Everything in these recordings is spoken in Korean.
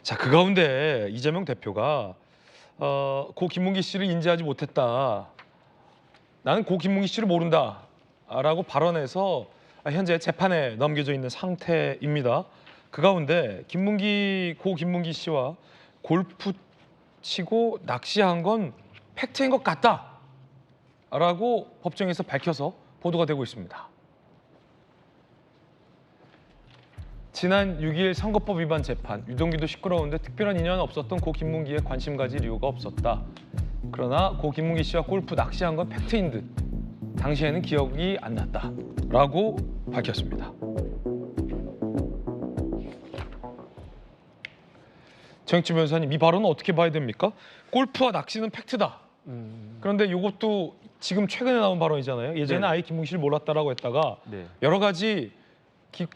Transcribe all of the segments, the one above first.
자, 그 가운데 이재명 대표가 고 김문기 씨를 인지하지 못했다. 나는 고 김문기 씨를 모른다라고 발언해서 현재 재판에 넘겨져 있는 상태입니다. 그 가운데 고 김문기 씨와 골프 치고 낚시한 건 팩트인 것 같다라고 법정에서 밝혀서 보도가 되고 있습니다. 지난 6일 선거법 위반 재판, 유동규도 시끄러운데 특별한 인연은 없었던 고 김문기에 관심 가질 이유가 없었다. 그러나 고 김문기 씨와 골프 낚시한 건 팩트인 듯 당시에는 기억이 안 났다라고 밝혔습니다. 정익주 변호사님, 이 발언은 어떻게 봐야 됩니까? 골프와 낚시는 팩트다. 그런데 이것도 지금 최근에 나온 발언이잖아요. 예전에 네. 아예 김문기 씨를 몰랐다라고 했다가 네. 여러 가지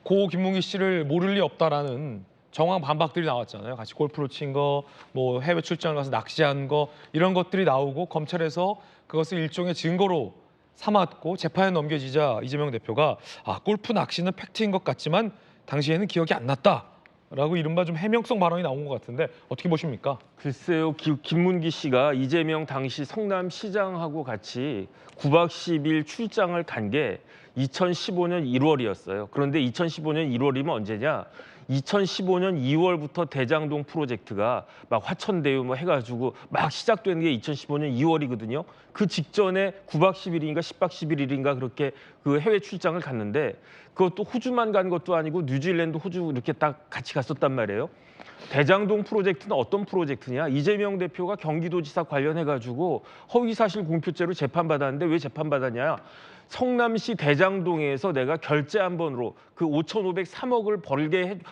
고 김문기 씨를 모를 리 없다라는 정황 반박들이 나왔잖아요. 같이 골프를 친 거, 뭐 해외 출장을 가서 낚시한 거 이런 것들이 나오고 검찰에서 그것을 일종의 증거로 삼았고 재판에 넘겨지자 이재명 대표가 골프 낚시는 팩트인 것 같지만 당시에는 기억이 안 났다라고 이른바 좀 해명성 발언이 나온 것 같은데 어떻게 보십니까? 글쎄요, 김문기 씨가 이재명 당시 성남시장하고 같이 9박 10일 출장을 간 게 2015년 1월이었어요. 그런데 2015년 1월이면 언제냐? 2015년 2월부터 대장동 프로젝트가 막 화천대유 뭐 해가지고 막 시작되는 게 2015년 2월이거든요. 그 직전에 9박 10일인가 10박 11일인가 그렇게 그 해외 출장을 갔는데 그것도 호주만 간 것도 아니고 뉴질랜드, 호주 이렇게 딱 같이 갔었단 말이에요. 대장동 프로젝트는 어떤 프로젝트냐? 이재명 대표가 경기도지사 관련해가지고 허위사실 공표죄로 재판받았는데 왜 재판받았냐? 성남시 대장동에서 내가 결제 한 번으로 그 5,503억을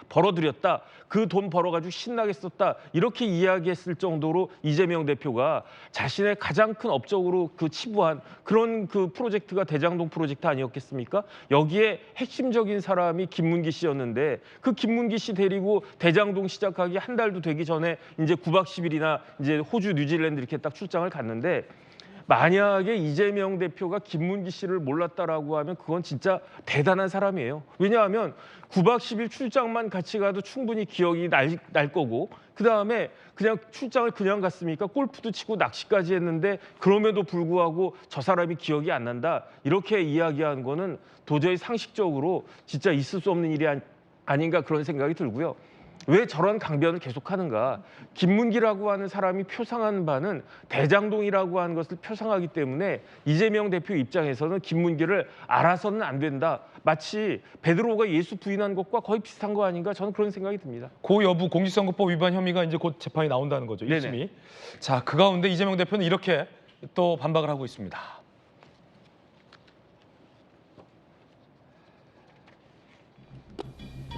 벌어들였다. 그 돈 벌어가지고 신나게 썼다. 이렇게 이야기했을 정도로 이재명 대표가 자신의 가장 큰 업적으로 그 치부한 그런 그 프로젝트가 대장동 프로젝트 아니었겠습니까? 여기에 핵심적인 사람이 김문기 씨였는데 그 김문기 씨 데리고 대장동 시작하기 한 달도 되기 전에 이제 9박 10일이나 이제 호주, 뉴질랜드 이렇게 딱 출장을 갔는데 만약에 이재명 대표가 김문기 씨를 몰랐다라고 하면 그건 진짜 대단한 사람이에요. 왜냐하면 9박 10일 출장만 같이 가도 충분히 기억이 날 거고 그다음에 그냥 출장을 그냥 갔습니까? 골프도 치고 낚시까지 했는데 그럼에도 불구하고 저 사람이 기억이 안 난다. 이렇게 이야기하는 거는 도저히 상식적으로 진짜 있을 수 없는 일이 아닌가 그런 생각이 들고요. 왜 저런 강변을 계속하는가? 김문기라고 하는 사람이 표상한 바는 대장동이라고 하는 것을 표상하기 때문에 이재명 대표 입장에서는 김문기를 알아서는 안 된다. 마치 베드로가 예수 부인한 것과 거의 비슷한 거 아닌가? 저는 그런 생각이 듭니다. 고 여부 공직선거법 위반 혐의가 이제 곧 재판이 나온다는 거죠. 1심이. 자, 그 가운데 이재명 대표는 이렇게 또 반박을 하고 있습니다.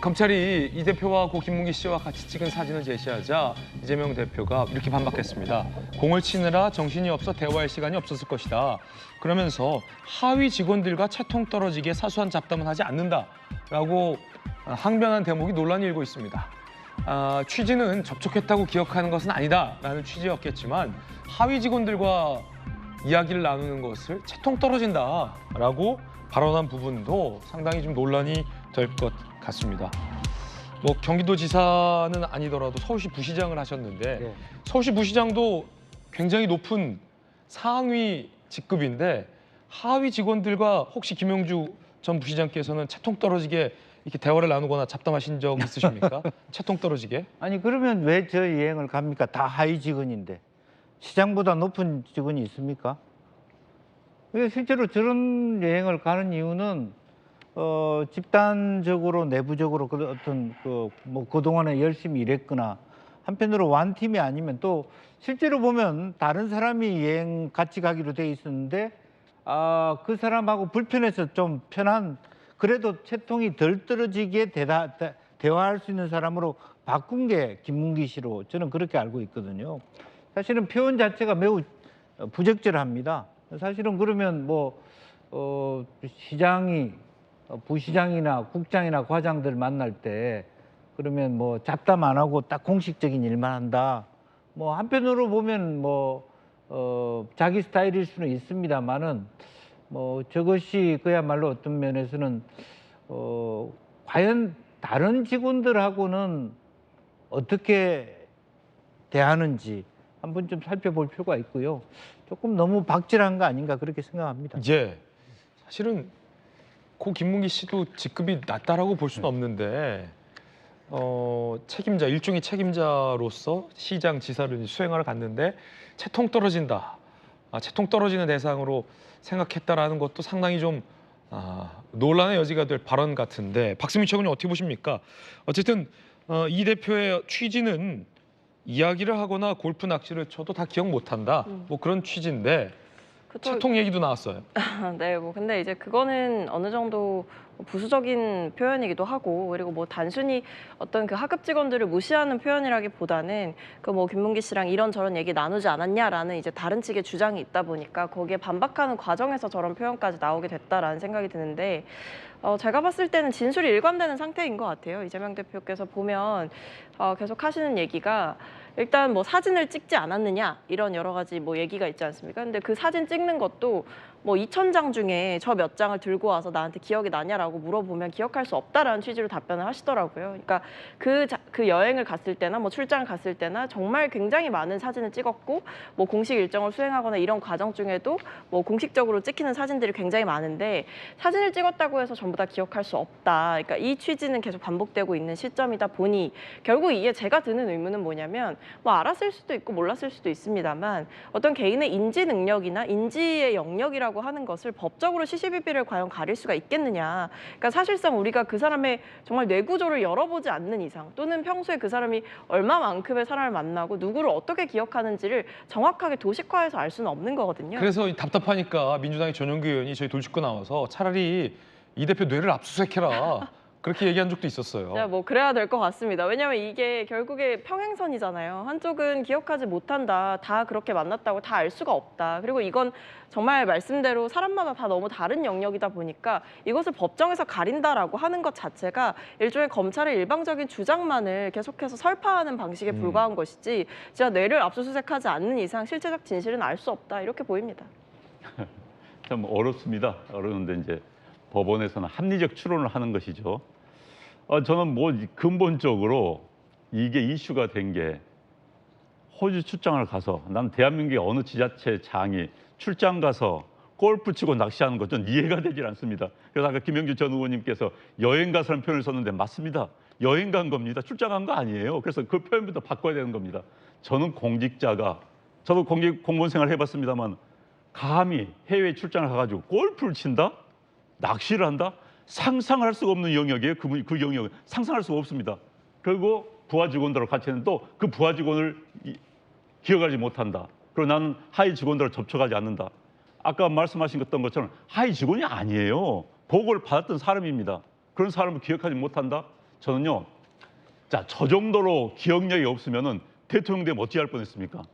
검찰이 이 대표와 고 김문기 씨와 같이 찍은 사진을 제시하자 이재명 대표가 이렇게 반박했습니다. 공을 치느라 정신이 없어 대화할 시간이 없었을 것이다. 그러면서 하위 직원들과 채통 떨어지게 사소한 잡담은 하지 않는다라고 항변한 대목이 논란이 일고 있습니다. 취지는 접촉했다고 기억하는 것은 아니다라는 취지였겠지만 하위 직원들과 이야기를 나누는 것을 채통 떨어진다라고 발언한 부분도 상당히 좀 논란이 될 것 같습니다. 뭐 경기도지사는 아니더라도 서울시 부시장을 하셨는데 네. 서울시 부시장도 굉장히 높은 상위 직급인데 하위 직원들과 혹시 김영주 전 부시장께서는 채통 떨어지게 이렇게 대화를 나누거나 잡담하신 적 있으십니까? 채통 떨어지게? 아니 그러면 왜 저 여행을 갑니까? 다 하위 직원인데 시장보다 높은 직원이 있습니까? 실제로 저런 여행을 가는 이유는 집단적으로 내부적으로 그 어떤 뭐 그동안에 열심히 일했거나 한편으로 완팀이 아니면 또 실제로 보면 다른 사람이 여행 같이 가기로 돼 있었는데 그 사람하고 불편해서 좀 편한 그래도 채통이 덜 떨어지게 대화할 수 있는 사람으로 바꾼 게 김문기 씨로 저는 그렇게 알고 있거든요. 사실은 표현 자체가 매우 부적절합니다. 사실은 그러면 뭐 시장이 부시장이나 국장이나 과장들 만날 때 그러면 뭐 잡담 안 하고 딱 공식적인 일만 한다. 뭐 한편으로 보면 뭐 자기 스타일일 수는 있습니다만은 뭐 저것이 그야말로 어떤 면에서는 과연 다른 직원들하고는 어떻게 대하는지 한번 좀 살펴볼 필요가 있고요. 조금 너무 박질한 거 아닌가 그렇게 생각합니다. 예. 사실은 고 김문기 씨도 직급이 낮다라고 볼 수는 없는데 책임자 일종의 책임자로서 시장 지사를 수행하러 갔는데 채통 떨어진다. 채통 떨어지는 대상으로 생각했다라는 것도 상당히 좀 논란의 여지가 될 발언 같은데 박수민 최고님 어떻게 보십니까? 어쨌든 이 대표의 취지는 이야기를 하거나 골프 낚시를 쳐도 다 기억 못한다. 뭐 그런 취지인데 그쵸. 채통 얘기도 나왔어요. 네, 뭐 근데 이제 그거는 어느 정도 부수적인 표현이기도 하고, 그리고 뭐 단순히 어떤 그 하급 직원들을 무시하는 표현이라기보다는 그 뭐 김문기 씨랑 이런저런 얘기 나누지 않았냐라는 이제 다른 측의 주장이 있다 보니까 거기에 반박하는 과정에서 저런 표현까지 나오게 됐다라는 생각이 드는데, 제가 봤을 때는 진술이 일관되는 상태인 것 같아요. 이재명 대표께서 보면 계속 하시는 얘기가 일단 뭐 사진을 찍지 않았느냐 이런 여러 가지 뭐 얘기가 있지 않습니까? 근데 그 사진 찍는 것도 뭐 2,000장 중에 저 몇 장을 들고 와서 나한테 기억이 나냐라고 물어보면 기억할 수 없다라는 취지로 답변을 하시더라고요. 그러니까 그 여행을 갔을 때나 뭐 출장을 갔을 때나 정말 굉장히 많은 사진을 찍었고 뭐 공식 일정을 수행하거나 이런 과정 중에도 뭐 공식적으로 찍히는 사진들이 굉장히 많은데 사진을 찍었다고 해서 전부 다 기억할 수 없다. 그러니까 이 취지는 계속 반복되고 있는 시점이다 보니 결국 이게 제가 드는 의문은 뭐냐면 뭐 알았을 수도 있고 몰랐을 수도 있습니다만 어떤 개인의 인지 능력이나 인지의 영역이라고 하는 것을 법적으로 시시비비를 과연 가릴 수가 있겠느냐. 그러니까 사실상 우리가 그 사람의 정말 뇌구조를 열어보지 않는 이상 또는 평소에 그 사람이 얼마만큼의 사람을 만나고 누구를 어떻게 기억하는지를 정확하게 도식화해서 알 수는 없는 거거든요. 그래서 답답하니까 민주당의 전용기 의원이 저희 돌직구 나와서 차라리 이 대표 뇌를 압수수색해라. 그렇게 얘기한 적도 있었어요. 네, 뭐 그래야 될 것 같습니다. 왜냐하면 이게 결국에 평행선이잖아요. 한쪽은 기억하지 못한다, 다 그렇게 만났다고 다 알 수가 없다. 그리고 이건 정말 말씀대로 사람마다 다 너무 다른 영역이다 보니까 이것을 법정에서 가린다라고 하는 것 자체가 일종의 검찰의 일방적인 주장만을 계속해서 설파하는 방식에 불과한 것이지 진짜 뇌를 압수수색하지 않는 이상 실체적 진실은 알 수 없다 이렇게 보입니다. 참 어렵습니다. 어려운데 이제 법원에서는 합리적 추론을 하는 것이죠. 저는 뭐 근본적으로 이게 이슈가 된 게 호주 출장을 가서 난 대한민국의 어느 지자체장이 출장 가서 골프 치고 낚시하는 것 전 이해가 되질 않습니다. 그래서 아까 김영주 전 의원님께서 여행 가서라는 표현을 썼는데 맞습니다. 여행 간 겁니다. 출장 간 거 아니에요. 그래서 그 표현부터 바꿔야 되는 겁니다. 저는 저도 공무원 생활 해봤습니다만 감히 해외 출장을 가가지고 골프를 친다? 낚시를 한다? 상상할 수가 없는 영역이에요. 그 영역은 상상할 수가 없습니다. 그리고 부하 직원들하고 같이 했는데 또 그 부하 직원을 기억하지 못한다. 그리고 나는 하위 직원들을 접촉하지 않는다. 아까 말씀하신 것처럼 하위 직원이 아니에요. 보고를 받았던 사람입니다. 그런 사람을 기억하지 못한다? 저는요. 자, 저 정도로 기억력이 없으면은 대통령 되면 어찌할 뻔했습니까?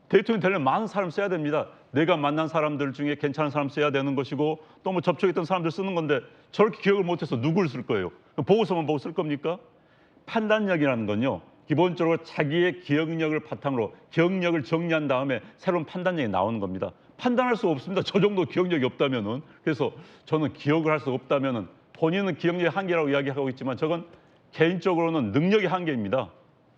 대통령 되려면 많은 사람 써야 됩니다. 내가 만난 사람들 중에 괜찮은 사람 써야 되는 것이고 또 뭐 접촉했던 사람들 쓰는 건데 저렇게 기억을 못해서 누구를 쓸 거예요? 보고서만 보고 쓸 겁니까? 판단력이라는 건요. 기본적으로 자기의 기억력을 바탕으로 기억력을 정리한 다음에 새로운 판단력이 나오는 겁니다. 판단할 수 없습니다. 저 정도 기억력이 없다면은. 그래서 저는 기억을 할 수 없다면은 본인은 기억력의 한계라고 이야기하고 있지만 저건 개인적으로는 능력의 한계입니다.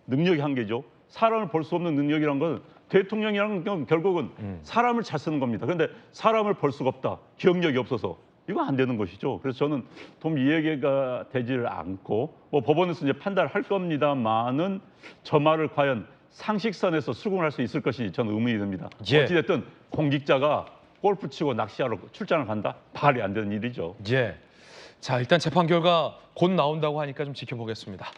능력의 한계죠. 사람을 볼 수 없는 능력이란 건 대통령이라는 건 결국은 사람을 잘 쓰는 겁니다. 그런데 사람을 볼 수가 없다. 기억력이 없어서. 이거 안 되는 것이죠. 그래서 저는 좀 이해가 되지를 않고 뭐 법원에서 이제 판단을 할 겁니다만은 저 말을 과연 상식선에서 수긍할 수 있을 것인지 저는 의문이 듭니다. 예. 어찌됐든 공직자가 골프 치고 낚시하러 출장을 간다? 말이 안 되는 일이죠. 예. 자, 일단 재판 결과 곧 나온다고 하니까 좀 지켜보겠습니다.